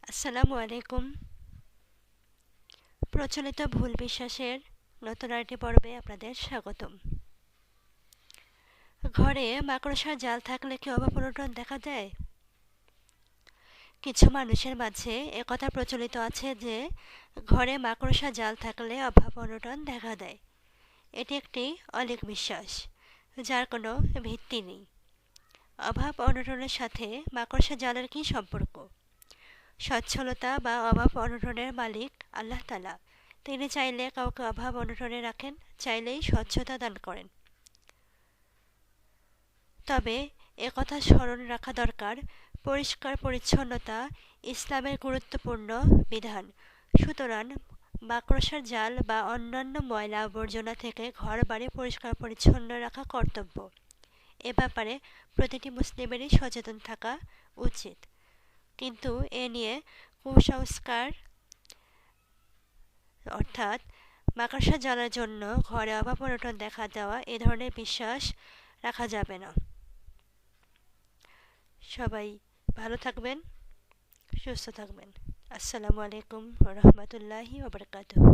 আসসালামু আলাইকুম। প্রচলিত ভুল বিশ্বাসের নতুন আরেকটি পর্বে আপনাদের স্বাগতম। ঘরে মাকড়সার জাল থাকলে কি অভাব অনটন দেখা দেয়? কিছু মানুষের মাঝে একথা প্রচলিত আছে যে ঘরে মাকড়সার জাল থাকলে অভাব অনটন দেখা দেয়। এটি একটি অলীক বিশ্বাস, যার কোনো ভিত্তি নেই। অভাব অনটনের সাথে মাকড়সা জালের কী সম্পর্ক? সচ্ছলতা বা অভাব অনটনের মালিক আল্লাহ তাআলা। তিনি চাইলে কাউকে অভাব অনটনে রাখেন, চাইলেই স্বচ্ছতা দান করেন। তবে একথা স্মরণ রাখা দরকার, পরিষ্কার পরিচ্ছন্নতা ইসলামের গুরুত্বপূর্ণ বিধান। সুতরাং মাকড়সার জাল বা অন্যান্য ময়লা আবর্জনা থেকে ঘর বাড়ি পরিষ্কার পরিচ্ছন্ন রাখা কর্তব্য। এ ব্যাপারে প্রতিটি মুসলিমেরই সচেতন থাকা উচিত। কিন্তু এ নিয়ে কুসংস্কার, অর্থাৎ মাকড়সা জ্বালার জন্য ঘরে অভাব অনটন দেখা দেওয়া, এ ধরনের বিশ্বাস রাখা যাবে না। সবাই ভালো থাকবেন, সুস্থ থাকবেন। আসসালামু আলাইকুম ওয়া রাহমাতুল্লাহি ওয়া বারাকাতুহু।